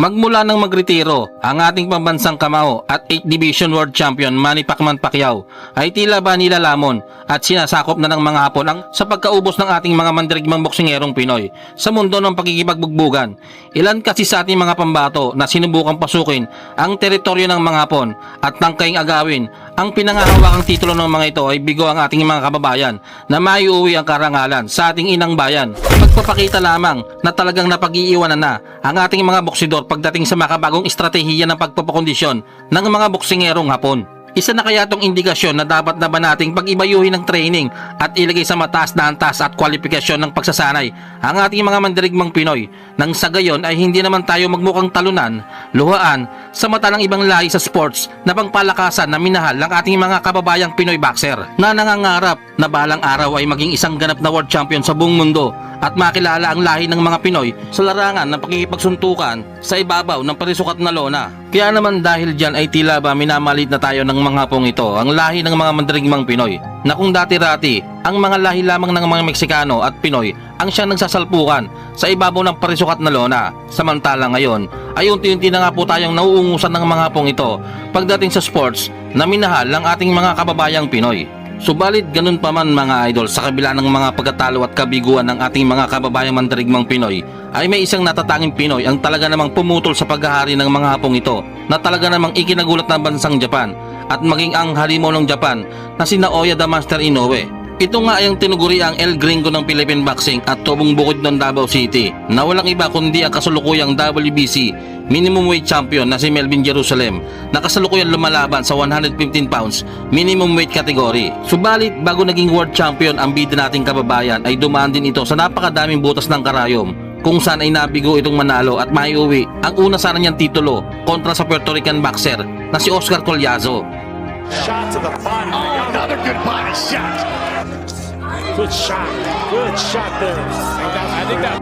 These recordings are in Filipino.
Magmula nang magretiro, ang ating pambansang kamao at 8th Division World Champion Manny Pacquiao ay tila ba nilalamon at sinasakop na ng mga Hapon ang sa pagkaubos ng ating mga mandirigmang boksingerong Pinoy sa mundo ng pagkikipagbugbuggan. Ilan kasi sa ating mga pambato na sinubukang pasukin ang teritoryo ng mga Hapon at tangkaing agawin ang pinangahawakang titulo ng mga ito ay bigo ang ating mga kababayan na maiuwi ang karangalan sa ating inang bayan. Pagpapakita lamang na talagang napag-iiwanan na ang ating mga boksidor pagdating sa makabagong estratehiya ng pagpapakondisyon ng mga boksingerong Hapon. Isa na kaya itong indikasyon na dapat na ba nating pag-ibayuhin ng training at ilagay sa mataas na antas at kwalifikasyon ng pagsasanay ang ating mga mandirigmang Pinoy nang sa gayon ay hindi naman tayo magmukhang talunan, luhaan sa mata ng ibang lahi sa sports na pangpalakasan na minahal ng ating mga kababayang Pinoy boxer na nangangarap na balang araw ay maging isang ganap na world champion sa buong mundo at makilala ang lahi ng mga Pinoy sa larangan ng pakikipagsuntukan sa ibabaw ng parisukat na lona. Kaya naman dahil dyan ay tila ba minamalit na tayo ng mga Hapong ito ang lahi ng mga mandirigmang Pinoy na kung dati-rati ang mga lahi lamang ng mga Meksikano at Pinoy ang siyang nagsasalpukan sa ibabaw ng parisukat na lona. Samantala ngayon ay unti-unti na nga po tayong nauungusan ng mga Hapong ito pagdating sa sports na minahal ng ating mga kababayang Pinoy. Subalit ganun pa man mga idol, sa kabila ng mga pagkatalo at kabiguan ng ating mga kababayang mandirigmang Pinoy ay may isang natatanging Pinoy ang talaga namang pumutol sa paghahari ng mga Hapong ito na talaga namang ikinagulat ng bansang Japan at maging ang halimaw ng Japan na si Naoya the Master Inoue. Ito nga ay ang tinuguri ang El Gringo ng Philippine Boxing at tubong bukid ng Davao City na walang iba kundi ang kasalukuyang WBC minimum weight champion na si Melvin Jerusalem na kasalukuyang lumalaban sa 115 pounds minimum weight category. Subalit bago naging world champion ang bida nating kababayan ay dumaan din ito sa napakadaming butas ng karayom kung saan ay nabigo itong manalo at maiuwi ang una sana niyang titulo kontra sa Puerto Rican boxer na si Oscar Collazo. Shot to the body. Another good body shot. Good shot. Good shot there. I think that.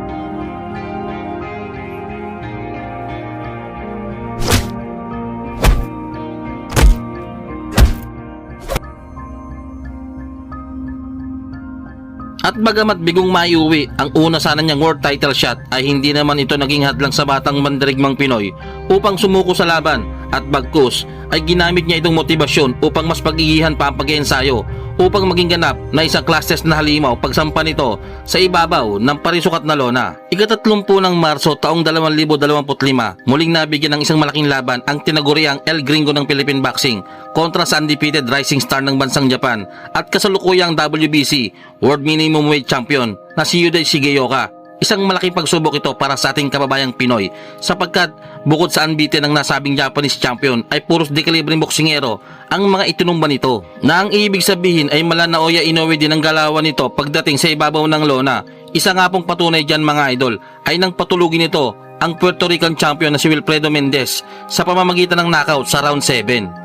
At bagamat bigong maiuwi ang una sana niyang world title shot ay hindi naman ito naging hadlang sa batang mandirigmang Pinoy upang sumuko sa laban at bagkus ay ginamit niya itong motibasyon upang mas pagigihan pa ang pag-iensayo upang maging ganap na isang class test na halimaw pagsampa nito sa ibabaw ng parisukat na lona. Ika-30 ng Marso taong 2025 muling nabigyan ng isang malaking laban ang tinaguriang El Gringo ng Philippine Boxing kontra sa undefeated rising star ng bansang Japan at kasalukuyang WBC World Minimum Weight Champion na si Yuday Shigeoka. Isang malaking pagsubok ito para sa ating kababayang Pinoy sapagkat bukod sa unbeaten ng nasabing Japanese champion ay puros dekalibreng boksingero ang mga itinumba nito na ang ibig sabihin ay mala Naoya Inoue din ang galawan nito pagdating sa ibabaw ng lona. Isa nga pong patunay dyan mga idol ay nang patulugin nito ang Puerto Rican champion na si Wilfredo Mendez sa pamamagitan ng knockout sa round 7.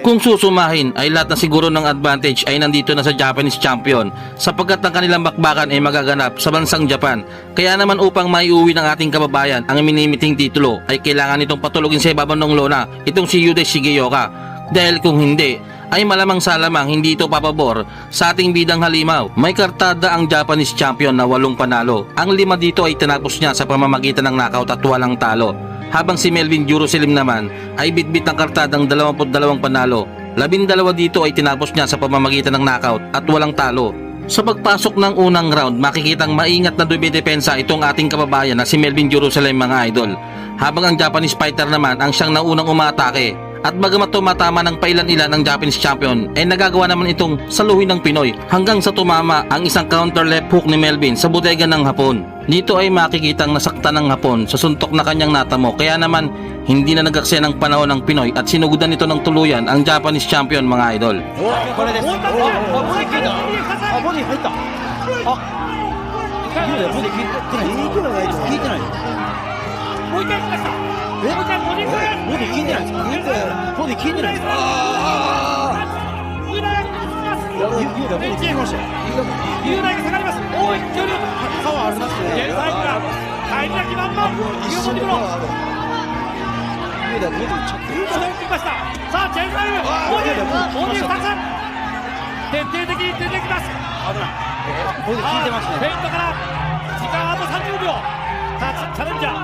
Kung susumahin ay lahat na siguro ng advantage ay nandito na sa Japanese champion sapagkat ang kanilang bakbakan ay magaganap sa bansang Japan. Kaya naman upang maiuwi ng ating kababayan ang minimiting titulo ay kailangan itong patulugin sa ibabaw ng lona itong si Yuday Shigeoka. Dahil kung hindi ay malamang salamang hindi ito papabor sa ating bidang halimaw. May kartada ang Japanese champion na 8 panalo. Ang 5 dito ay tinapos niya sa pamamagitan ng knockout at walang talo. Habang si Melvin Jerusalem naman ay bitbit ng kartadang 22 panalo. 12 dito ay tinapos niya sa pamamagitan ng knockout at walang talo. Sa pagpasok ng unang round, makikitang maingat na dumidepensa itong ating kababayan na si Melvin Jerusalem mga idol. Habang ang Japanese fighter naman ang siyang naunang umatake. At bagamat tumatama ng pailan-ilan ng Japanese champion, ay nagagawa naman itong saluhin ng Pinoy hanggang sa tumama ang isang counter left hook ni Melvin sa bodega ng Hapon. Dito ay makikitang nasaktan ng Hapon sa suntok na kanyang natamo kaya naman hindi na nagaksaya ng panahon ng Pinoy at sinugudan nito ng tuluyan ang Japanese champion mga idol. 上では上でちょっとそれを切りました。さあジェルサレムモーディ2つ徹底的に出てきます。危ない。これで効いてますフェイね。ントから時間あと30秒。チャレンジャー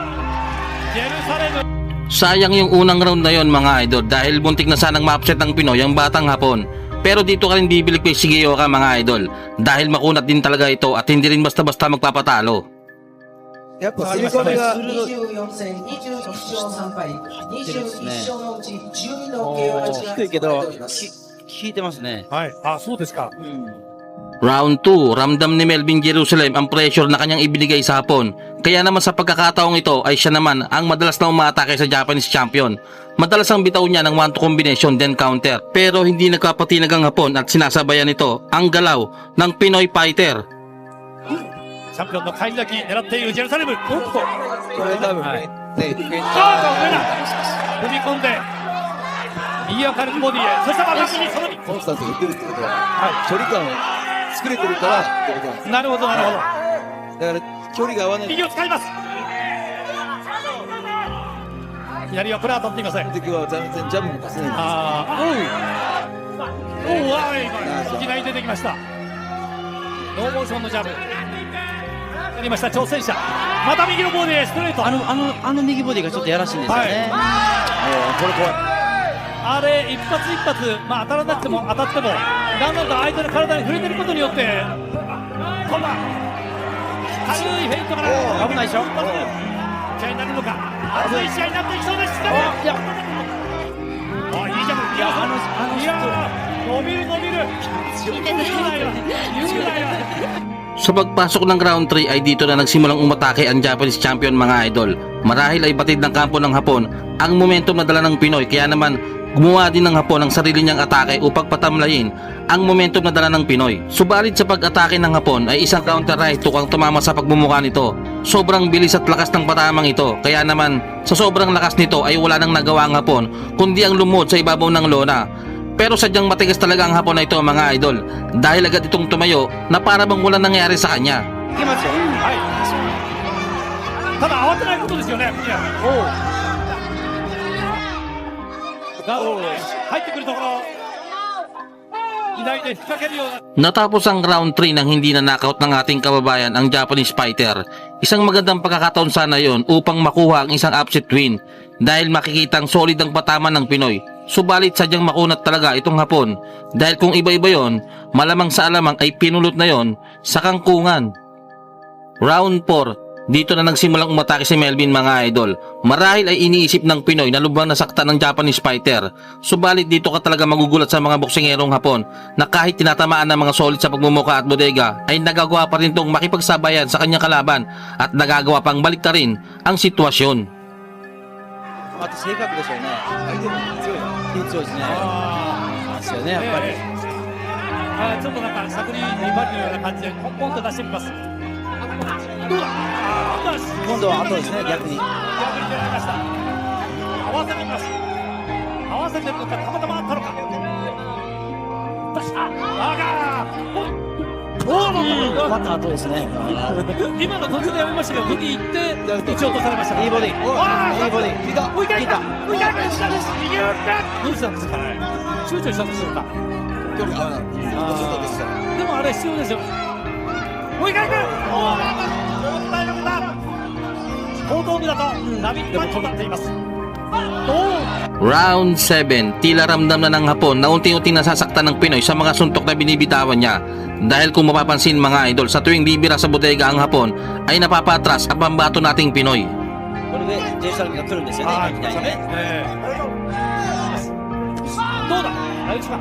ジェルサレム。 Sayang yung unang round na yon mga idol dahil buntik na sanang ma-upset ng Pinoy ang batang Hapon. Pero dito ka rin bibili kay Shigeoka mga idol dahil makunat din talaga ito at hindi rin basta-basta magpapatalo. やっぱ攻め込みが24戦21勝3敗21勝のうち12の KO 勝ちが低いけど出ております効いてますね。はい。あ、そうですか。 Round 2, ramdam ni Melvin Jerusalem ang pressure na kanyang ibinigay sa Hapon. Kaya naman sa pagkakataong ito ay siya naman ang madalas na umatake sa Japanese champion. Madalas ang bitaw niya ng 1-2 combination then counter. Pero hindi nagkapatinag ang Hapon at sinasabayan nito ang galaw ng Pinoy fighter. チャンピオンの返り咲き狙っているジェルサレム。おっと。これ多分ね、あー、上だ。踏み込んで。右は軽くボディへ。そしてまた右にそのコンスタントに打ってるってことは、距離感を作れてるからってことなんです。なるほどなるほど。だから距離が合わない右を使います。左はプラー取っていません。時は全然ジャブも出せないんです。いきなり出てきました。ノーモーションのジャブ。やりました挑戦者。また右のボディへストレート。あの右ボディがちょっとやらしいんですよね。これ怖い。あれ一発一発、まあ当たらなくても当たっても、だんだんと相手の体に触れてることによって、こんな軽いフェイントから危ないでしょ。試合になるのか。熱い試合になっていきそうです。いや、あ、いいジャブ。いや、伸びる伸びる。言うなよ。言うなよ。 Sa pagpasok ng round 3 ay dito na nagsimulang umatake ang Japanese champion mga idol. Marahil ay batid ng kampo ng Hapon ang momentum na dala ng Pinoy kaya naman gumawa din ng Hapon ang sarili niyang atake upang patamlayin ang momentum na dala ng Pinoy. Subalit sa pag-atake ng Hapon ay isang counter right hook ang tumama sa pagmumukha nito. Sobrang bilis at lakas ng patamang ito kaya naman sa sobrang lakas nito ay wala nang nagawa ang Hapon kundi ang lumod sa ibabaw ng lona. Pero sadyang matigas talaga ang Hapon na ito mga idol dahil agad itong tumayo na para bang wala nangyari sa kanya. いけますよ。はい。ただ慌てないことですよね。ガード入ってくるところ。左で引っ掛けるような。 Natapos ang round 3 nang hindi na knockout ng ating kababayan ang Japanese fighter. Isang magandang pagkakataon sana yon upang makuha ang isang upset win dahil makikitang solid ang patama ng Pinoy. Subalit sadyang makunat talaga itong Hapon dahil kung iba-iba yon, malamang sa alamang ay pinulot na yon sa kangkungan. Round 4, dito na nagsimulang umatake si Melvin mga idol. Marahil ay iniisip ng Pinoy na lubhang nasaktan ng Japanese fighter. Subalit dito ka talaga magugulat sa mga boksingerong Hapon na kahit tinatamaan ng mga solid sa pagmumuka at bodega ay nagagawa pa rin itong makipagsabayan sa kanyang kalaban at nagagawa pang baliktarin ang sitwasyon. あと性格でしょうね。相手も強い。強いですね。ですよね、やっぱり。ちょっとなんかしゃくりバリのような感じでポンポンと出してみます。どうだ。今度は後ですね、逆に。逆に狙いました。合わせてみます。合わせてるのかたまたまあったのか。出した。また後ですね。今の途中でやめましたけど、右行って打ち落とされました。いいボディ。いいボディ。浮いた。浮いた。下です。右打って。どうしたんですかね。躊躇したんでしょうか。距離合わない。でもあれ必要ですよ。もう一回行く。もったいなかった。後頭部だとナビッパンチとなっています。Round 7, tila ramdam na ng Hapon na unti-unting nasasaktan ng Pinoy sa mga suntok na binibitawan niya. Dahil kung mapapansin mga idol, sa tuwing bibira sa bodega ang Hapon ay napapatras ang pambato nating Pinoy. これでジェイサルが来るんですよね。みたいなね。どうだ。相打ちか。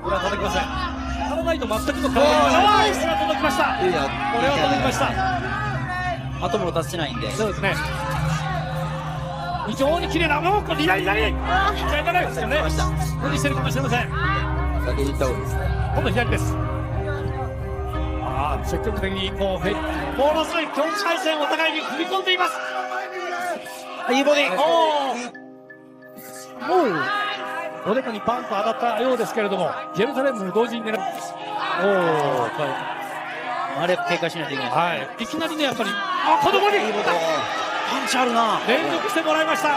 これは届きません。当たらないと全くの体に届きました。これは届きました。後も立ちないんで。そうですね。非常に綺麗な、もう左左。左左ですよね。無理してるかもしれません。先に行った方がいいです。今度左です。積極的にこうものすごい境界線をお互いに踏み込んでいます。いいボディ。どれかにパンと当たったようですけれども、ジェルサレムも同時に狙う。あれ警戒しないといけない。はい。いきなりねやっぱりこのボディ。パンチあるな。連続してもらいました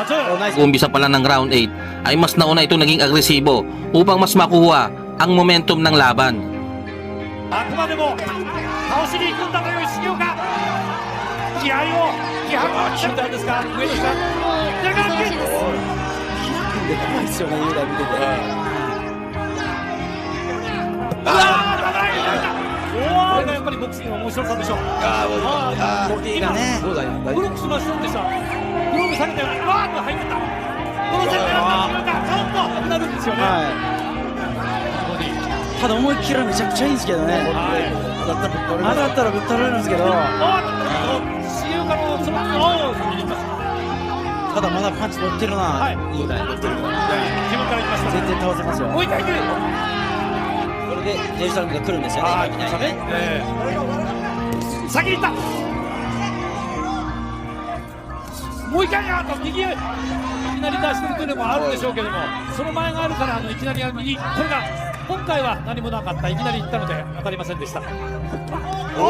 松。ナイス。Umpisa pa lang ng round 8 ay mas nauna ito naging agresibo upang mas makuha ang momentum ng laban. あくまでも倒しに行くんだという重岡、気合を気迫を決めたんですが、上野さんだから開くんで怖いですよね、雄大見てて。これがやっぱりボクシングの面白さでしょう。ボディがね。ブロックしませんでした。ブロックされたようにわーっと入ってた。この戦略が重岡ちょっと危なるんですよね。ボディただ思いっきりはめちゃくちゃいいんですけどね。当たったらぶっ取られるんですけど、重岡のそのただまだパンチ乗ってるな。雄大乗ってる。自分から行きました。全然倒せますよ。もう一回いける。これでジェルサレムが来るんですよね。来ましたね。先に行った。もう一回やと右へいきなり出してるというのもあるでしょうけども、その前があるからいきなり右、これが今回は何もなかった。いきなり行ったので当たりませんでした。お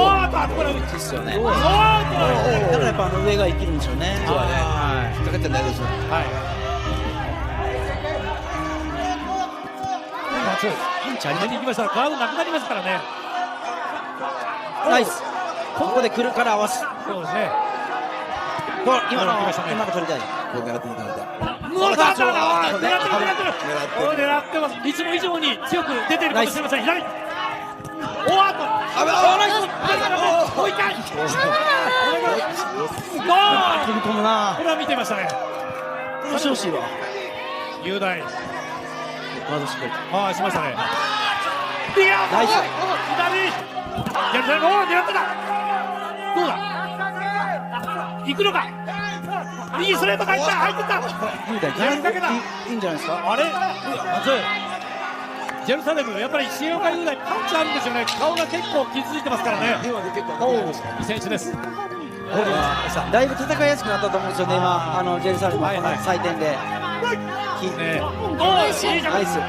ーっと後からですよね。おーっとだからやっぱ上が生きるんでしょうね。そうだね。引っ掛けてないですよ。はい。パンチあり入っていきましたらガードなくなりますからね。ナイス。ここで来るから合わす。そうですね。これ今の来ましたね今の取りたい。狙ってます。いつも以上に強く出ているかもしれません。左。おーっと。ナイス。もう一回。飛び込むな。これは見てましたね。調子欲しいわ。雄大。ガードしっかり。ああしましたね。いやナイス。左。やったおお狙ってた。どうだ。行くのか。右ストレート入った入ってた。雄大やりかけた。いいんじゃないですか。あれ松ジェルサレムやっぱり重岡雄大パンチあるんですよね。顔が結構傷ついてますからね。いい選手です。だいぶ戦いやすくなったと思うんですよね。今ジェルサレムこの祭典で。ねおいしいじゃん。ナイス。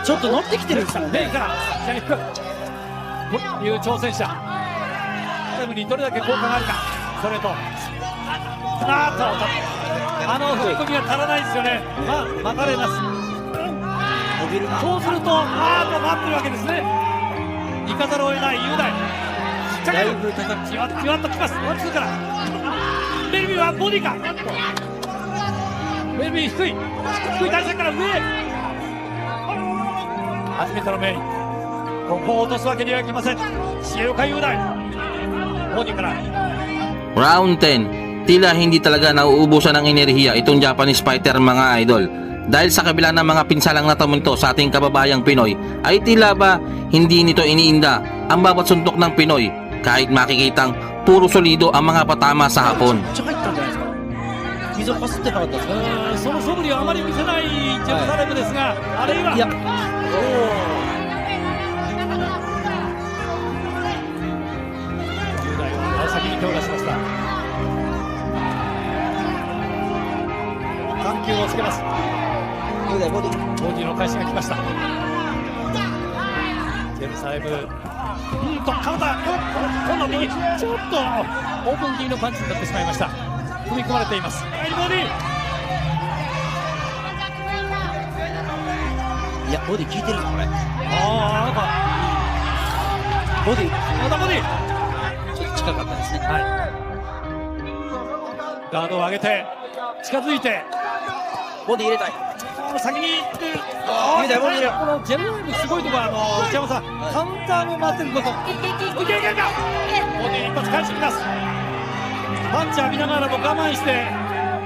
ちょっと乗ってきてるんですよね。メイから左フックいう挑戦者。タイムにどれだけ効果があるか。ストレート。踏み込みが足らないですよね。マカレナス。そうすると待ってるわけですね。行かざるを得ない雄大。だいぶ高く。じわっときます。ワンツーから。ベルビーはボディか。ベルビー低い体勢から上へ。初めてのメイン。ここを落とすわけにはいきません。重岡雄大。ボディから。Round 10, tila hindi talaga nauubusan ng enerhiya itong Japanese fighter mga idol. Dahil sa kabila ng mga pinsalang natamo nito sa ating kababayang Pinoy, ay tila ba hindi nito iniinda ang bawat suntok ng Pinoy kahit makikitang puro solido ang mga patama sa hapon. めっちゃ入ったんじゃないですか。水をパスってなかったですか。その素振りはあまり見せないジェルサレムですが、あるいは。いや。雄大は先に手を出しました。緩急をつけます。雄大ボディ。ボディの返しが来ました。ジェルサレム。カウンター。今度右。ちょっとオープン気味のパンチになってしまいました。踏み込まれています。ボディ。いやボディ効いてるぞこれ。なんかボディ。またボディ。ちょっと近かったですね。はい。ガードを上げて近づいてボディ入れたい。先に行ってる。雄大ボディ入れる。このジェルサレムすごいところ内山さん、カウンターも待ってること。いけいけいけか。ボディ一発返してきます。パンチ浴びながらも我慢して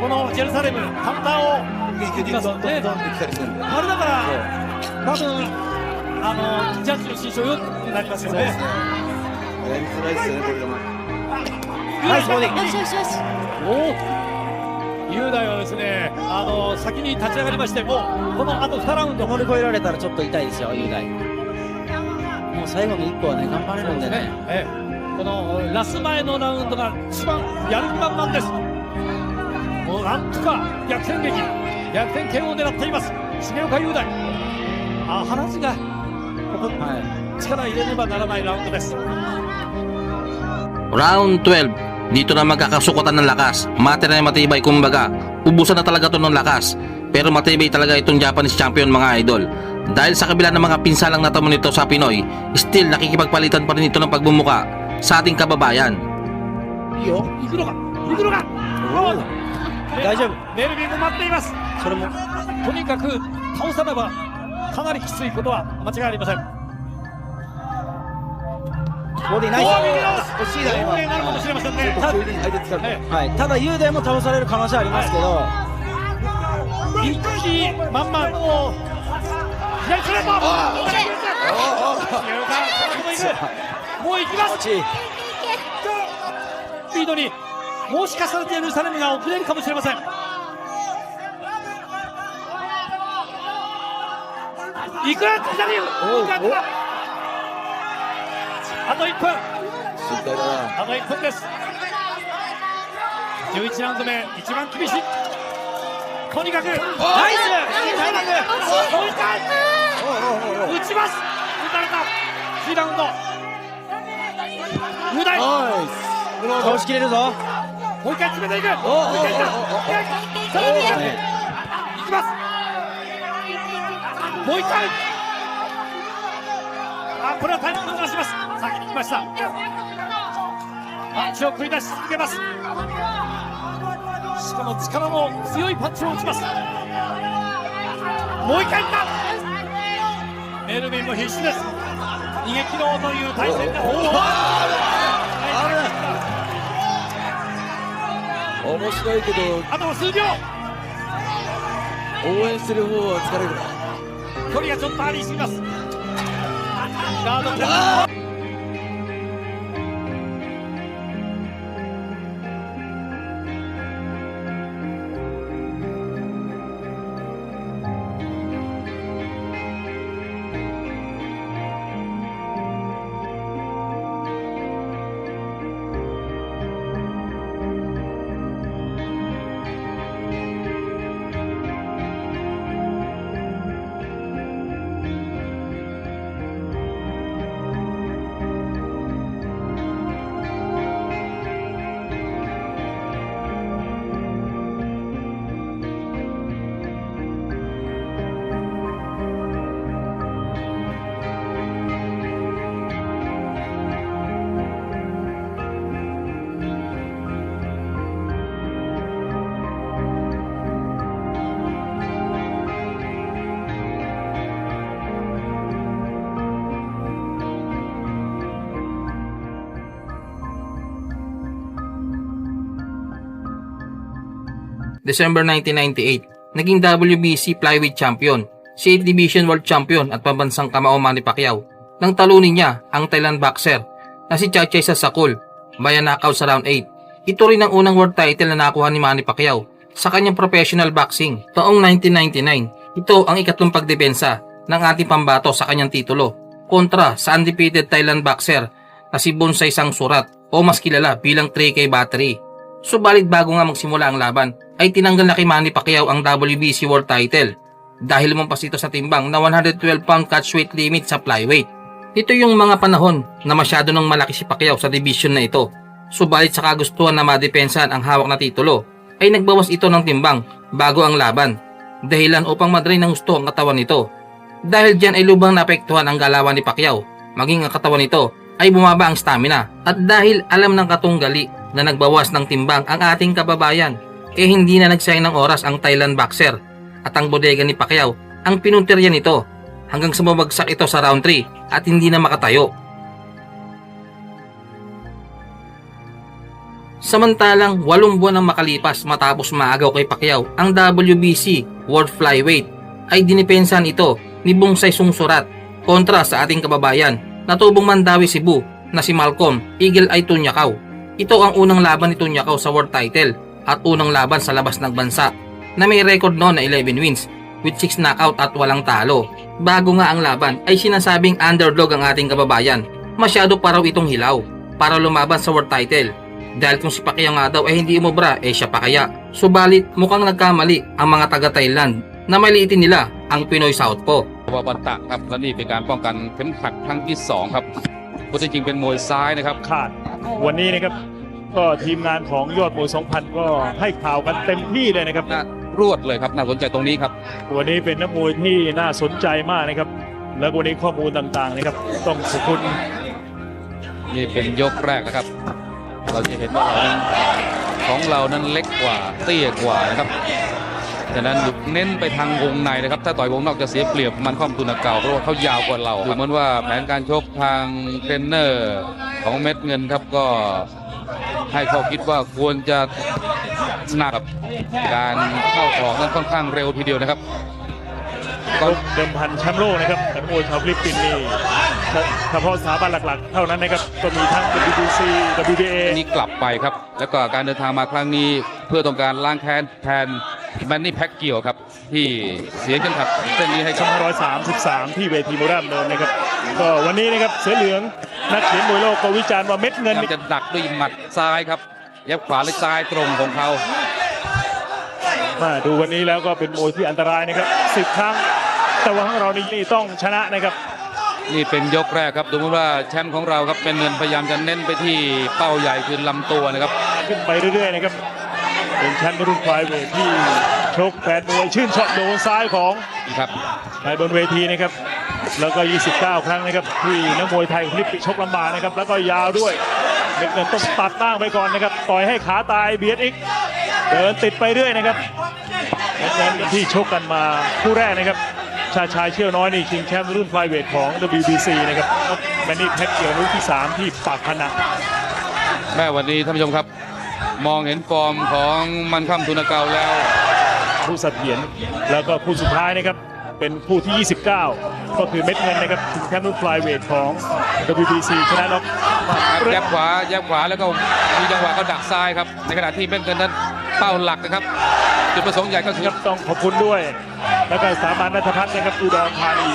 このジェルサレムカウンターをいきますね。あれだから多分ジャッジの心象よくなりますよね。やりづらいですよねこれでも。ナイスボディ。雄大はですね先に立ち上がりまして、もうこのあと2ラウンド乗り越えられたらちょっと痛いですよ雄大。もう最後の1個はね頑張れるんでね。このラス前のラウンドが一番やる気満々です。もうなんとか逆転劇、逆転 KO を狙っています重岡雄大。話がここ、力入れねばならないラウンドです。Round 12. Dito na magkakasukutan ng lakas. Matira na matibay, kumbaga. Ubusan na talaga to ng lakas. Pero matibay talaga itong Japanese champion, mga idol. Dahil sa kabila ng mga pinsalang natamo nito sa Pinoy, still nakikipagpalitan pa rin ito ng pagbumuka sa ating kababayan. いいよ行くのか行くのか大丈夫。メルビンも待っています。それもとにかく倒さねばかなりきついことは間違いありません。ボディナイス。おー右の惜しいだ大になるかもしれませんね。急に相手使う。ねはい。ただ雄大も倒される可能性ありますけど、一気満々もう左ストレートもう行きます。惜しい。スピードにもしかしたらジェルサレムが遅れるかもしれません。いく左あと1分心配だな。あと1分です。11ラウンド目一番厳しい。とにかくナイスいいタイミングもう一回打ちます。打たれた9ラウンド無題倒しきれるぞ。もう一回詰めていく。おおおおおさらにいきます。もう一回これはタイミングを出します。先に来ました。パンチを繰り出し続けます。しかも力の強いパンチを打ちます。もう一回いった。メルビンも必死です。逃げ切ろうという体勢で面白いけどあと数秒。応援してる方は疲れる。距離がちょっとありすぎます。ガードDecember 1998, naging WBC Flyweight Champion, si 8 Division World Champion at pambansang kamao Manny Pacquiao. Nang talunin niya ang Thailand boxer na si Chachay Sasakul, via knockout sa round 8. Ito rin ang unang world title na nakuha ni Manny Pacquiao sa kanyang professional boxing taong 1999. Ito ang ikatlong pagdepensa ng ating pambato sa kanyang titulo kontra sa undefeated Thailand boxer na si Bonsai Sangsurat o mas kilala bilang 3K Battery. Subalit bago nga magsimula ang laban ay tinanggal na kay Manny Pacquiao ang WBC World Title dahil lumampas ito sa timbang na 112-pound catchweight limit sa flyweight. Ito yung mga panahon na masyado nang malaki si Pacquiao sa division na ito. Subalit sa kagustuhan na madepensahan ang hawak na titulo ay nagbawas ito ng timbang bago ang laban, dahilan upang madrain ng gusto ang katawan nito. Dahil dyan ay lubang naapektuhan ang galawan ni Pacquiao, maging ang katawan nito ay bumaba ang stamina. At dahil alam ng katunggali na nagbawas ng timbang ang ating kababayan, hindi na nagsayang ng oras ang Thailand boxer at ang bodega ni Pacquiao ang pinuntirya nito hanggang sumabagsak ito sa round 3 at hindi na makatayo. Samantalang 8 buwan ang makalipas matapos maagaw kay Pacquiao ang WBC World Flyweight ay dinipensahan ito ni Bonsai Sangsurat kontra sa ating kababayan na tubong Mandawi Cebu na si Malcolm Eagle Eye Tunyakaw. Ito ang unang laban ni Tunyakaw sa world title at unang laban sa labas ng bansa na may record noon na 11 wins with 6 knockout at walang talo. Bago nga ang laban ay sinasabing underdog ang ating kababayan. Masyado pa raw itong hilaw para lumaban sa world title. Dahil kung si Pacquiao nga daw ay hindi umubra siya pa kaya. Subalit mukhang nagkamali ang mga taga Thailand na maliitin nila ang Pinoy Southpaw. วันตะครับและนี่เป็นการป้องกันเข็มขัดครั้งที่2ครับ เพราะจริงๆเป็นมวยซ้ายนะครับ ขาดวันนี้นะครับก็ทีมงานของยอดมวย 2,000 ก็ให้ข่าวกันเต็มที่เลยนะครับ น่ารวดเลยครับน่าสนใจตรงนี้ครับ วันนี้เป็นนักมวยที่น่าสนใจมากนะครับ แล้ววันนี้ข้อมูลต่างๆนะครับต้องขอบคุณ นี่เป็นยกแรกนะครับ เราจะเห็นว่าของเรานั้นเล็กกว่าเตี้ยกว่านะครับฉะนั้นเน้นไปทางวงในนะครับถ้าต่อยวงนอกจะเสียเปรียบมันข้อมตุนเก่าเพราะว่าเขายาวกว่าเราดูเหมือนว่าแผนการชกทางเทรนเนอร์ของเม็ดเงินครับก็ให้เขาคิดว่าควรจะหนักกับการเข้าออกนั้นค่อนข้างเร็วทีเดียวนะครับ รบเดิมพันแชมป์โลกนะครับนักมวยชาวฟิลิปปินส์นี่เฉพาะสถาบันหลักๆ เท่านั้นนะครับก็มีทั้ง WBC WBA นี้กลับไปครับ แล้วก็การเดินทางมาครั้งนี้เพื่อต้องการล้างแค้นแทนแมนนี่แพ็กเกียวครับที่เสียเข็มขัดเส้นนี้ให้กับ 233 ที่เวทีโมราดำเนินนะครับก็วันนี้นะครับเสือเหลืองนักเขียนมวยโลกก็วิจารณ์ว่าเม็ดเงินนี่ จะดักด้วยหมัดซ้ายครับยับขวาหรือซ้ายตรงของเขา มาดูวันนี้แล้วก็เป็นมวยที่อันตรายนะครับ10 ครั้งแต่ว่าของเรานี่ต้องชนะนะครับ นี่เป็นยกแรกครับดูเหมือนว่าแชมป์ของเราครับเป็นเงินพยายามจะเน้นไปที่เป้าใหญ่คือลำตัวนะครับ ขึ้นไปเรื่อยๆนะครับเป็นแชมป์รุ่นไฟเวทที่ชกแฟนมวยชื่นชอบโดนซ้ายของ ครับ ในบนเวทีนะครับแล้วก็ 29 ครั้งนะครับที่นักมวยไทยคลิปชกลำบากนะครับแล้วก็ยาวด้วยเม็ดเงินต้องตัดตั้งไปก่อนนะครับต่อยให้ขาตายเบียดอีกเดินติดไปเรื่อยนะครับเม็ดเงินที่ชกกันมาคู่แรกนะครับชายเชี่ยวน้อยนี่ชิงแชมป์รุ่นไฟเวทของ WBC นะครับแมนนี่แพ็กเกียวรุ่นที่ 3 ที่ปากพนัง แม่วันนี้ท่านผู้ชมครับ มองเห็นฟอร์มของมันค่ำทุนเก่าแล้ว ผู้เสถียรแล้วก็คู่สุดท้ายนะครับเป็นคู่ที่ 29 ก็คือเม็ดเงินนะครับชิงแชมป์รุ่นไฟเวทของ WBC ชนะน็อก ครับแยบขวาแล้วก็มีจังหวะก็ดักซ้ายครับในขณะที่เม็ดเงินนั้นเป้าหลักนะครับจุดประสงค์ใหญ่ก็คือ ครับต้องขอบคุณด้วย แล้วก็สถาบันนัทพัฒน์นะครับอุดรธานี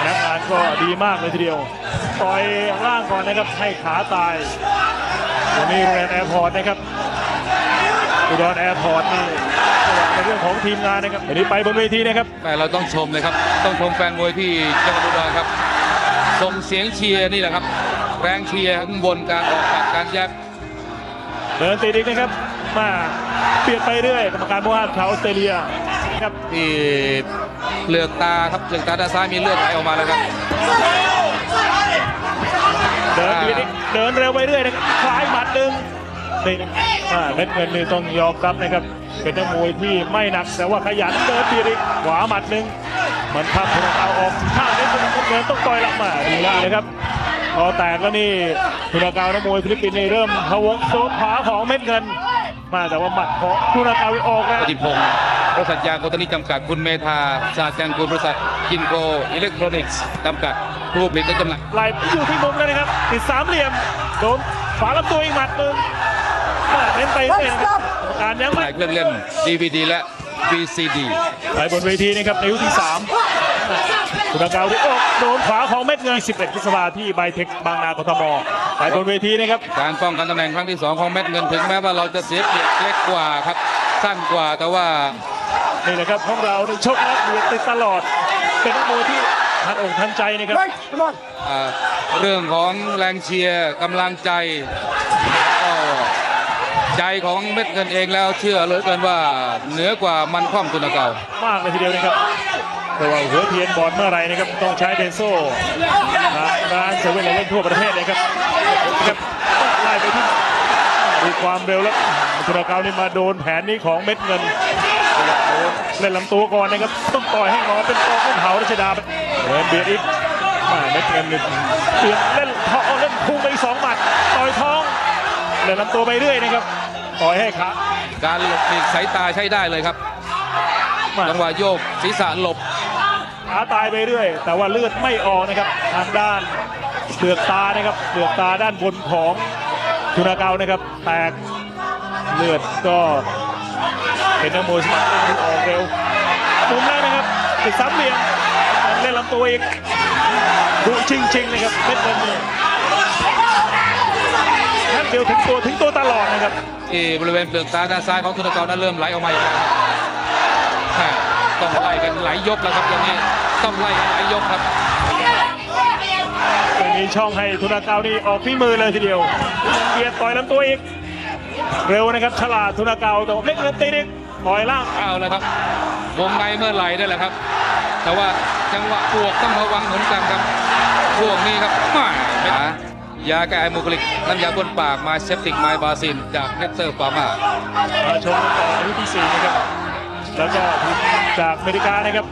พนักงานก็ดีมากเลยทีเดียวต่อยล่างก่อนนะครับให้ขาตายวันนี้โรงแรมแอร์พอร์ตนะครับอุดรแอร์พอร์ตนี่ในเรื่องของทีมงานนะครับวันนี้ไปบนเวทีนะครับ แม่เราต้องชมเลยครับต้องชมแฟนมวยที่จังหวัดอุดรครับส่งเสียงเชียร์นี่แหละครับแรงเชียร์ข้างบนการออกตัดการแยบ เดินติดอีกนะครับมาเปลี่ยนไปเรื่อยกรรมการว่าชาวออสเตรเลียครับ ที่เปลือกตาครับเปลือกตาด้านซ้ายมีเลือดไหลออกมาแล้วครับ เดินติดอีกเดินเร็วไปเรื่อยนะครับคล้ายหมัดหนึ่งนี่เม็ดเงินนี่ต้องยอมรับนะครับเป็นนักมวยที่ไม่หนักแต่ว่าขยันเดินติดอีกขวาหมัดหนึ่งเหมือนทำคนเอาออกข้างนี้คนเงินต้องต่อยหลังมาดีแล้วนะครับพอแตกแล้วนี่ทุนากาวนักมวยฟิลิปปินส์นี่เริ่มพะวงโซนขวาของเม็ดเงินมาแต่ว่าหมัดของทุนากาวออกแล้ว ปฏิพงศ์บริษัทยางโคตานิจำกัดคุณเมธาชาติยังกุลบริษัทกินโกอิเล็กทรอนิกส์จำกัดผู้ผลิตและจำหน่าย ไหลอยู่ที่มุมแล้วนะครับติดสามเหลี่ยมโดนขวาลำตัวอีกหมัดหนึ่งเล่นไปเรื่อยนะครับการยังไม่ เครื่องเล่น DVD และ VCD ไปบนเวทีนะครับในยุคที่3คุณากาวที่โดนขวาของเม็ดเงิน11 พฤษภาที่ไบเทคบางนากทมไปบนเวทีนะครับ การป้องกันตำแหน่งครั้งที่ 2 ของเม็ดเงินถึงแม้ว่าเราจะเสียเปรียบเล็กกว่าครับสั้นกว่าแต่ว่า นี่แหละครับของเราในชกนักเบียดติดตลอดเป็นนักมวยที่ทันอกทันใจนะครับ เรื่องของแรงเชียร์กำลังใจก็ใจของเม็ดเงินเองแล้วเชื่อเหลือเกินว่าเหนือกว่ามันคว่ำตุนเก่า มากเลยทีเดียวนะครับแต่ว่าหัวเทียนบอลเมื่อไหรนะครับต้องใช้เดนโซ่ร้านเซเว่นเลเว่นทั่วประเทศเลยครับไล่ไปที่มีความเร็วแล้วตุนากาวนี่มาโดนแผนนี้ของเม็ดเงินเล่นลำตัวก่อนนะครับต้องต่อยให้งอเป็นกองเผารัชดาเดินเบียดอีกเม็ดเงินเปลี่ยนเล่นท้องเล่นพุ่งไป2 หมัดต่อยท้องเล่นลำตัวไปเรื่อยนะครับต่อยให้ขา การหลบหลีกสายตาใช้ได้เลยครับจังหวะโยกศีรษะหลบ ขาตายไปเรื่อยแต่ว่าเลือดไม่ออกนะครับทางด้านเปลือกตานะครับเปลือกตาด้านบนของทุนากาวนะครับแตกเลือดก็เป็นนักมวยสมัครเล่นออกเร็วมุมแรกนะครับติดซ้ำเหลี่ยมเล่นลำตัวอีกดุจริงๆนะครับเม็ดเงินนี่แค่เดียวถึงตัวตลอดนะครับ ที่บริเวณเปลือกตาด้านซ้ายของทุนเก่านั้นเริ่มไหลออกมาอีกแล้วต้องไล่กันหลายยกแล้วครับอย่างนี้ต้องไล่กันหลายยกครับ เป็น มีช่องให้ทุนากาวนี่ออกฝีมือเลยทีเดียวเบียดต่อยลำตัวอีกเร็วนะครับฉลาดทุนากาวแต่เล็กเงินตีนิกต่อยล่าง เอาแล้วครับวงในเมื่อไหร่ได้แหละครับ แต่ว่าจังหวะบวกต้องระวังเหมือนกันครับพวกนี้ครับมายาแก้ไอมูกลิกน้ำยาบ้วนปากมาเซปติกไมบาซินจากเนเตอร์ฟาร์มา มาชมกันต่ออายุที่ 4 นะครับ แล้วก็ทีมจากอเมริกานะครับ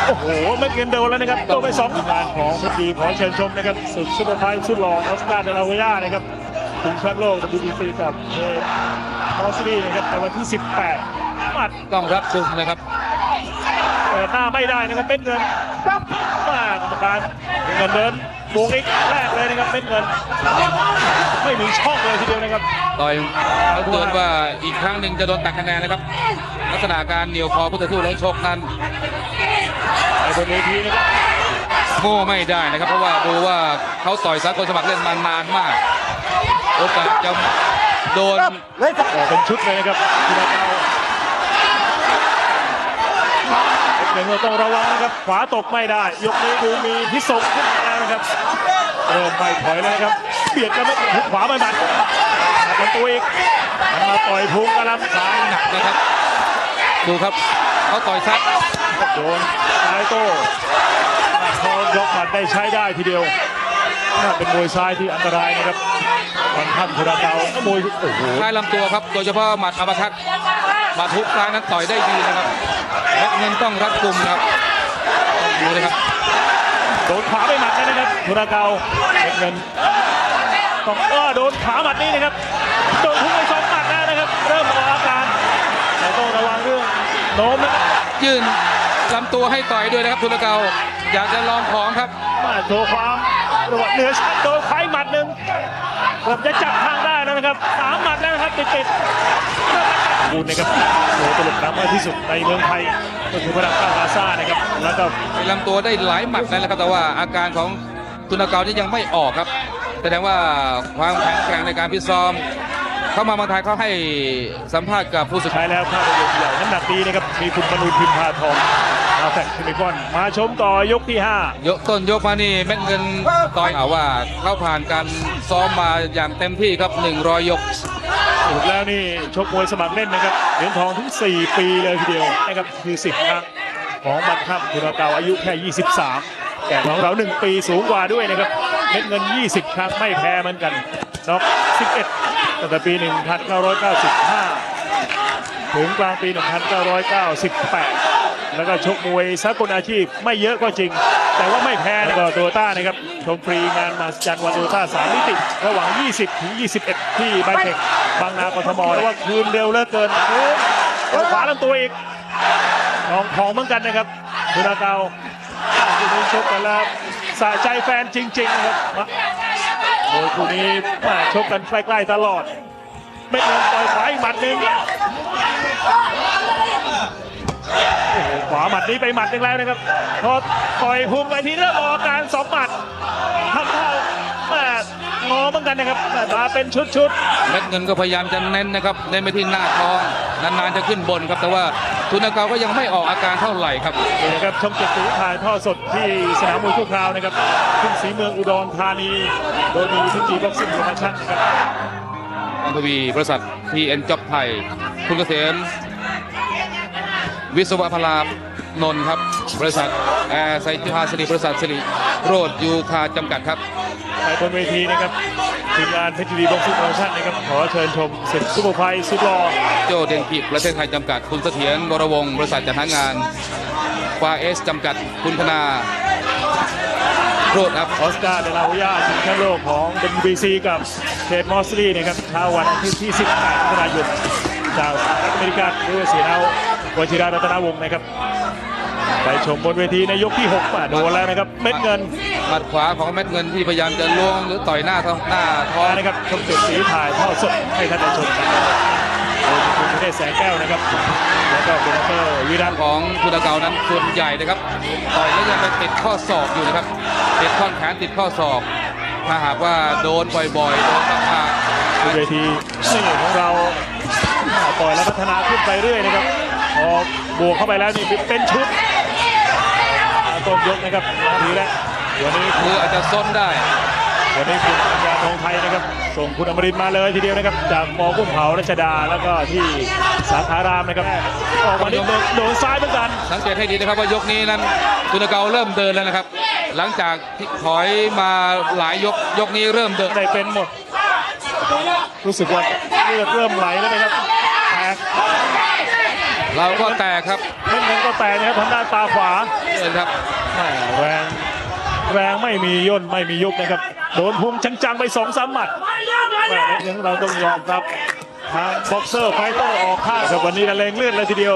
โอ้โหไม่เกินโดนแล้วนะครับโดนไป2งานของสุดีขอเชิญชมนะครับสุดซุปเปอร์ไฟท์สุดหล่อออสการ์เดลาเวียนะครับถึงแชมป์โลก WBC กับเมอสซี่นะครับในวันที่ 18หมัด ต้องรับซุ่มนะครับ เปิดหน้าไม่ได้นะครับเป็นเงินมากรรมการเงินเดินบวกอีกแรกเลยนะครับเป็นเงินไม่มีช่องเลยทีเดียวนะครับ ต่อยเขาเตือนว่าอีกครั้งหนึ่งจะโดนตัดคะแนนนะครับ ลักษณะการเหนียวคอผู้ต่อสู้แล้วชกนั้น ในบนเวทีนะครับ โง่ไม่ได้นะครับ เพราะว่าดูว่าเขาต่อยสากลสมัครเล่นมานานมาก โอกาสจะโดน ออกเป็นชุดเลยนะครับทีละเก้าเด็กๆต้องระวังนะครับขวาตกไม่ได้ยกนี้ดูมีพิษสงขึ้นมาแล้วนะครับเริ่มไม่ถอยแล้วนะครับเบียดกันไม่ขวาไม่บัดกันตัวอีกมาต่อยพุงกระลำซ้าย หนักนะครับ ดูครับเขาต่อยซัด โดนซ้ายโต้พอยกหมัดได้ใช้ได้ทีเดียวน่าเป็นมวยซ้ายที่อันตรายนะครับวันท่านทีละเก้ามวยโอ้โห ท้ายลำตัวครับ โดยเฉพาะหมัดอัปคัตหมัดทุกซ้ายนั้นต่อยได้ดีนะครับเม็ดเงินต้องรัดกุมครับดูเลยครับ โดนขวาไปหมัดนะครับทุราเกาเงินต้องโดนขาหมัดนี้นะครับโดนทุกไป2หมัดแล้วนะครับเริ่มออกอาการแต่ต้องระวังเรื่องโน้มนะครับ ยื่นลำตัวให้ต่อยด้วยนะครับทุนเกาอยากจะลองของครับ มาโชว์ความระวังเหนือชั้นโดนไฟหมัดหนึ่งเกือบจะจับทางได้แล้วนะครับ3หมัดแล้วนะครับติดบูนนะครับโอ้ตลกน้ำมากที่สุดในเมืองไทยก็คือพลังก้าวกาซ่านะครับแล้วก็ ไปลำตัวได้หลายหมัดนั่นแหละครับแต่ว่าอาการของทุนเกานี่ยังไม่ออกครับแสดงว่าความแข็งแกร่งในการพิตซ้อมเข้ามาเมืองไทยเขาให้สัมภาษณ์กับผู้สื่อข่าว ใช้แล้วข้าวใหญ่น้ำหนักดีนะครับมีคุณมนูพิมพาทองเอาแฟกซิมิคอนมาชมต่อยกที่ 5 ยกต้นยกมานี่แม็กเงินต่อยเอาว่าเขาผ่านการซ้อมมาอย่างเต็มที่ครับ100 ยก ถูกแล้วนี่ชกมวยสมัครเล่นนะครับเหรียญทองถึง4 ปีเลยทีเดียวนะครับคือ10 ครั้งของบัตรทัพทุนเก่าอายุแค่ 23 แต่ของเรา 1 ปีสูงกว่าด้วยนะครับเม็ดเงิน 20 ครั้งไม่แพ้เหมือนกันน็อก11ตั้งแต่ปี 1995 ถึงกลางปี 1998 แล้วก็ชกมวยสากลอาชีพไม่เยอะก็จริง แต่ว่าไม่แพ้แล้วก็โตโยต้านะครับชมฟรีงานมาจันวันโตโยต้า3 มิติระหว่าง 20 ถึง 21 ที่ไบเทคบางนากทมแต่ว่าคืนเร็วเหลือเกินเอาขวาลำตัวอีกของเหมือนกันนะครับทุนาเกาคู่นี้ชกกันแล้วสะใจแฟนจริงๆนะครับโดยคู่นี้ชกกันใกล้ๆตลอดไม่เงินต่อยขวาอีกหมัดหนึ่งโอ้โหขวาหมัดนี้ไปหมัดหนึ่งแล้วนะครับพอต่อยพุงไปทีเริ่มออกอาการ2 หมัดทำเท่างอเหมือนกันนะครับมาเป็นชุด แม็กเงินก็พยายามจะเน้นนะครับเน้นไปที่หน้าท้องนานๆจะขึ้นบนครับแต่ว่าทุนเกาก็ยังไม่ออกอาการเท่าไหร่ครับ ๆนี่นะครับช่อง7 สีถ่ายทอดสดที่สนามมวยชั่วคราวนะครับขึ้นศรีเมืองอุดรธานีโดยมีทุจีบ็อกซิ่งโปรโมชั่นนะครับ กองทวีบริษัท PN จ็อบไทยคุณเกษมวิศวะพลานนท์ครับบริษัทแอร์ไซต์พาสิริบริษัทสิริโรดยูคาจำกัดครับ ไปบนเวทีนะครับทีมงานเพชรบุรีบ็อกซิ่งโปรโมชั่นนะครับขอเชิญชมศึกซุปเปอร์ไฟท์สุดหล่อ โจเดนกิประเทศไทยจำกัดคุณเสถียรวรวงศ์บริษัทจัดหางานฟ้าเอสจำกัดคุณธนาโรดอัพ ออสการ์เดลาวิยาชิงแชมป์โลกของ WBC กับเทปมอสลี่นะครับเช้าวันอาทิตย์ที่ 18 มิถุนายนจากสหรัฐอเมริกาด้วยเสียเอาวชิรารัตนวงศ์นะครับไปชมบนเวทีในยกที่6โดนแล้วนะครับเม็ดเงิน หมัดขวาของเม็ดเงินที่พยายามจะล้วงหรือต่อยหน้าท้อง นะครับชมเจ็ดสีถ่ายทอดสดให้ท่านได้ชมกันโดยคุณประเทศแสงแก้วนะครับแล้วก็โปรโมเตอร์วิรัต ของทุนเกานั้นส่วนใหญ่นะครับต่อยแล้วยังไปติดข้อศอกอยู่นะครับติดท่อนแขนติดข้อศอกถ้าหากว่าโดนบ่อยๆโดนมาก บนเวทีนี่ของเราปล่อยแล้วพัฒนาขึ้นไปเรื่อยนะครับพอบวกเข้าไปแล้วนี่เป็นชุดต้นยกนะครับนาทีแล้ว วันนี้ มืออาจจะซ้นได้ วันนี้คุณปัญญาทองไทยนะครับส่งคุณอมรินทร์มาเลยทีเดียวนะครับจากมกุ้งเผารัชดาแล้วก็ที่สาขารามนะครับออกมานิดนึงโดนซ้ายเหมือนกัน สังเกตให้ดีนะครับว่ายกนี้นั้นตุนเกาเริ่มเดินแล้วนะครับ หลังจากที่ถอยมาหลายยกนี้เริ่มเดิน ได้เป็นหมด รู้สึกว่าเลือดเริ่มไหลแล้วนะครับแตก เราก็แตกครับ เล่นกันก็แตกนะครับทางด้านตาขวา เดินครับ แรงไม่มีย่นไม่มียุบนะครับโดนพุ่งจังๆไป2-3หมัดยังเราต้องยอมครับทางบ็อกเซอร์ไฟเตอร์ออกข้างครับวันนี้ละเลงเลือดเลยทีเดียว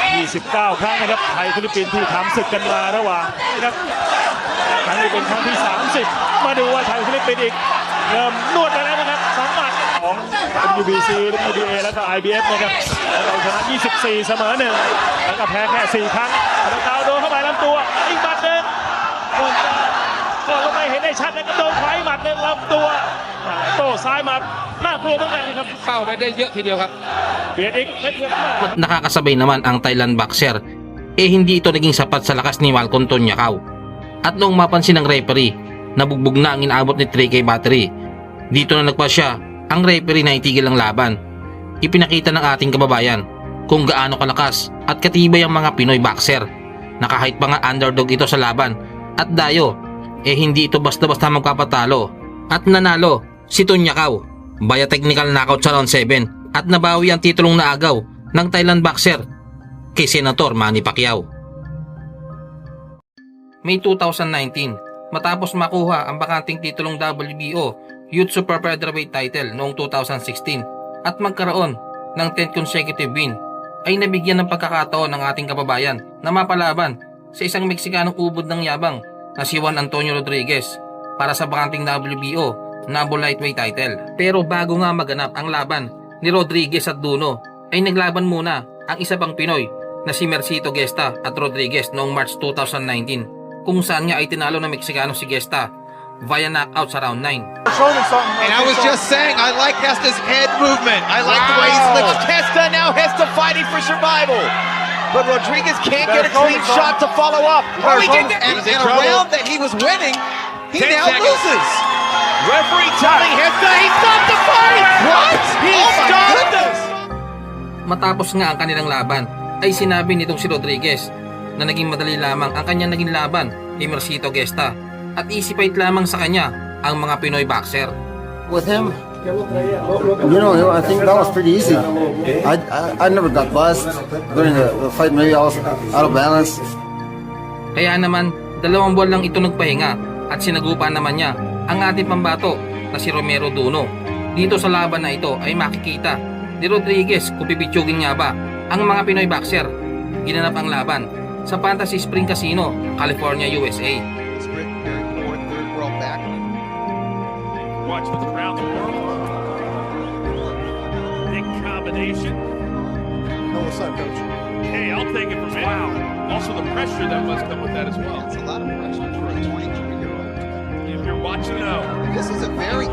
29 ครั้งนะครับไทยฟิลิปปินส์ที่ทำศึกกันมาระหว่างนะครับครั้งนี้เป็นครั้งที่ 30 มาดูว่าไทยฟิลิปปินส์อีกเริ่มนวดไปแล้วนะครับ2หมัดของ WBC WBA แล้วก็ IBF นะครับเราชนะ 24 เสมอ1แล้วก็แพ้แค่ 4 ครั้งแล้วดาวโดนเข้าไปลำตัวอีกหมัดหนึ่งก็ไม่เห็นได้ชัดนะครับโดนไขหมัดหนึ่งลำตัวโต้ซ้ายมาน่ากลัวเหมือนกันนะครับ เข้าไปได้เยอะทีเดียวครับ เบียดอีกเม็ดเงินมาก Nakakasabay naman ang Thailand boxer, hindi ito naging sapat sa lakas ni Malcolm Tonyakaw. At noong mapansin ng referee, nabugbog na ang inaabot ni 3K battery. Dito na nagpasya ang referee na itigil ang laban. Ipinakita ng ating kababayan kung gaano kalakas at katibay ang mga Pinoy boxer. Nakahit pa nga underdog ito sa laban at dayo, hindi ito basta-basta magpapatalo. At nanalo si Tonyakaw via technical knockout sa round 7 at nabawi ang titulong naagaw ng Thailand boxer kay Senator Manny Pacquiao. May 2019, matapos makuha ang bakanting titulong WBO Youth Super Featherweight title noong 2016 at magkaroon ng 10th consecutive win, ay nabigyan ng pagkakataon ng ating kababayan na mapalaban sa isang Meksikanong ubod ng yabang na si Juan Antonio Rodriguez para sa bakanting WBO Nabo Lightweight title. Pero bago nga maganap ang laban ni Rodriguez at Duno, ay naglaban muna ang isa pang Pinoy na si Mercito Gesta at Rodriguez noong March 2019, kung saan nga ay tinalo ng Meksikano si Gesta via knockout sa round 9. And I was just saying, I like Hesta's head movement. I like the way he's lifted. Hesta now, Hesta fighting for survival. But Rodriguez can't get a clean shot to follow up. Oh, he did that. And in a round that he was winning, he now loses. Referee telling Hesta, he stopped the fight. What? He stopped this. Matapos nga ang kanilang laban, ay sinabi nitong si Rodriguez na naging madali lamang ang kanyang naging laban ni Mercito Gesta at easy fight lamang sa kanya ang mga Pinoy boxer. With him, I think that was pretty easy. I never got buzzed during the fight. Maybe I was out of balance. Kaya naman, 2 buwan lang ito nagpahinga at sinagupan naman niya ang ating pambato na si Romero Duno. Dito sa laban na ito ay makikita ni Rodriguez kung pipitsugin nga ba ang mga Pinoy boxer. Ginanap ang laban sa Fantasy Spring Casino, California, USA. Watch what's around the world. Big combination. No, what's up, coach? Hey, I'll take it from him. Wow. Also the pressure that must come with that as well. It's a lot of pressure for a 23-year-old. If you're watching now, This is a very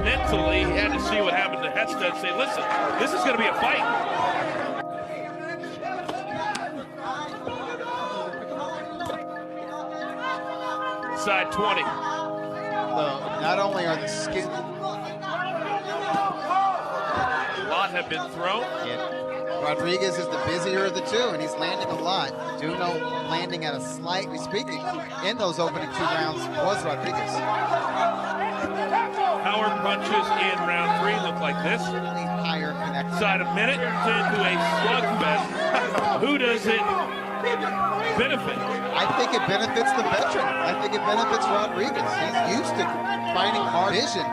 mentally, he had to see what happened to Hesta and say, listen, this is going to be a fight. Side 20. not only are the skin. A lot have been thrown. Rodriguez is the busier of the two, and he's landing a lot. Duno landing at a slightly speaking in those opening 2 rounds was Rodriguez. Power punches in round 3 look like this. Higher connection. Inside a minute into a slugfest. Who does it benefit? I think it benefits the veteran. I think it benefits Rodriguez. He's used to fighting hard. Vision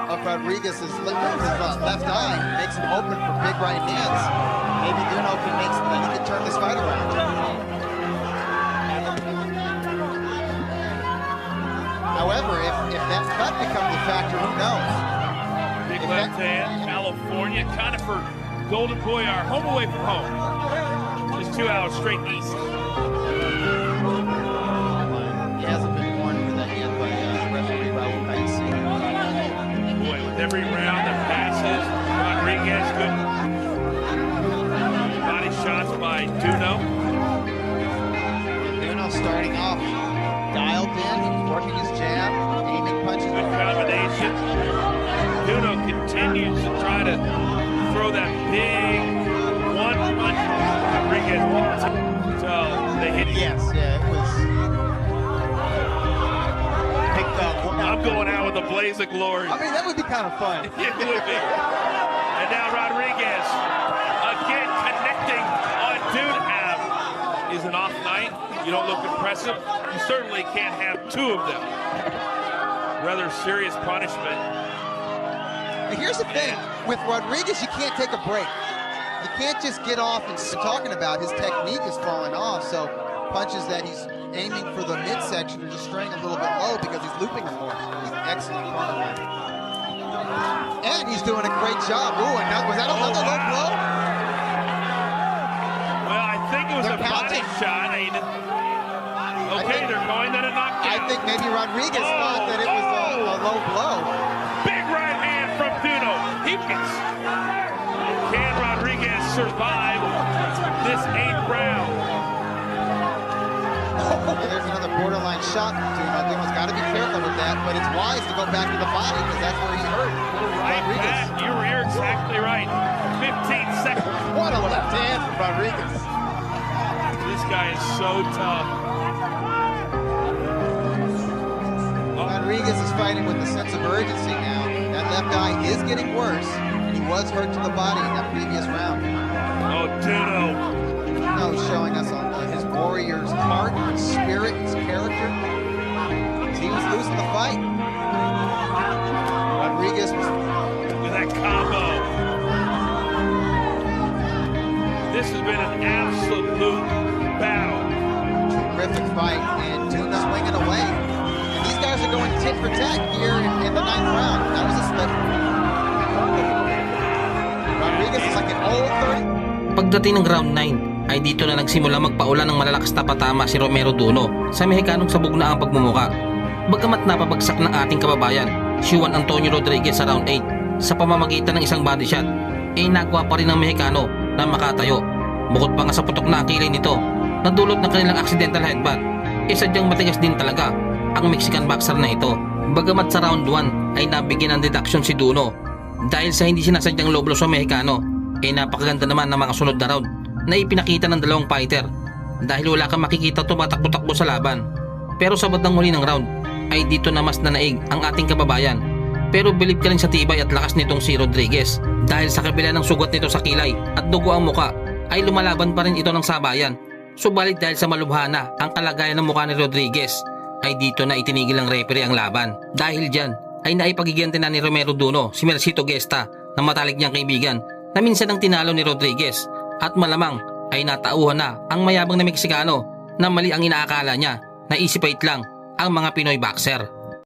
of Rodriguez's left eye makes him open for big right hands. Maybe Duno can turn this fight around. However, if that cut becomes a factor, who knows? Big left hand, California, kind of for Golden Boy, our home away from home. Just 2 hours straight east. He hasn't been warned for that yet by referee Raul Paisi. Boy, with every round that passes, Rodriguez, good body shots by Duno. Duno starting off dialed in. jab, aiming punches. Good combination. Duno continues to try to throw that big one punch. Rodriguez. So they hit. Yes, yeah, it was picked up. I'm going out with a blaze of glory. I mean, that would be kind of fun. It would be. And now Rodriguez again connecting on Dunham. Is an off night. You don't look impressive. You certainly can't have two of them. Rather serious punishment. And here's the thing, with Rodriguez, you can't take a break. You can't just get off and talking about his technique is falling off. So punches that he's aiming for the midsection are just straying a little bit low because he's looping them more. He's an excellent cornerman. And he's doing a great job. Ooh, and was that another low blow? Well, I think it was They're a body counting. shot. Okay, they're going that a knockdown. I think maybe Rodriguez thought that it was a low blow. Big right hand from Duno. He gets. Can Rodriguez survive this 8th round? There's another borderline shot from Duno. Duno's got to be careful with that, but it's wise to go back to the body because that's where he hurt Right Rodriguez. back. You're exactly right. 15 seconds. What a left hand from Rodriguez. This guy is so tough. Rodriguez is fighting with a sense of urgency now. That left eye is getting worse, and he was hurt to the body in that previous round. Oh, Duno. Now he's showing us on his warrior's heart, his spirit, his character. He was losing the fight. Rodriguez was With that combo. This has been an absolute battle. terrific fight, and Duno swinging away. And these guys are going tit for tat here in the 9th round. That was a split. Rodriguez is like an old 30. Pagdating ng round 9 ay dito na nagsimula magpaulan ng malalakas na patama si Romero Duno sa Mexicanong sabog na ang pagmumuka. Bagamat napabagsak ng ating kababayan, si Juan Antonio Rodriguez sa round 8 sa pamamagitan ng isang body shot, ay nagawa pa rin ng Mexicano na makatayo. Bukod pa nga sa putok na ang kilay nito, nadulot ng kanilang accidental headbutt, sadyang matigas din talaga ang Mexican boxer na ito. Bagamat sa round 1 ay nabigyan ng deduction si Duno dahil sa hindi sinasadyang low blow sa Mexicano, napakaganda naman ng mga sunod na round na ipinakita ng dalawang fighter dahil wala kang makikita tumatakbo-takbo sa laban. Pero sa bandang huli ng round ay dito na mas nanaig ang ating kababayan, pero bilib ka rin sa tibay at lakas nitong si Rodriguez dahil sa kabila ng sugat nito sa kilay at dugo ang muka ay lumalaban pa rin ito ng sabayan. Subalit dahil sa malubhana ang kalagayan ng mukha ni Rodriguez ay dito na itinigil ng referee ang laban. Dahil dyan ay naipagigante na ni Romero Duno si Mercito Gesta na matalik niyang kaibigan na minsan ang tinalo ni Rodriguez, at malamang ay natauhan na ang mayabang na Meksikano na mali ang inaakala niya na easy fight lang ang mga Pinoy boxer.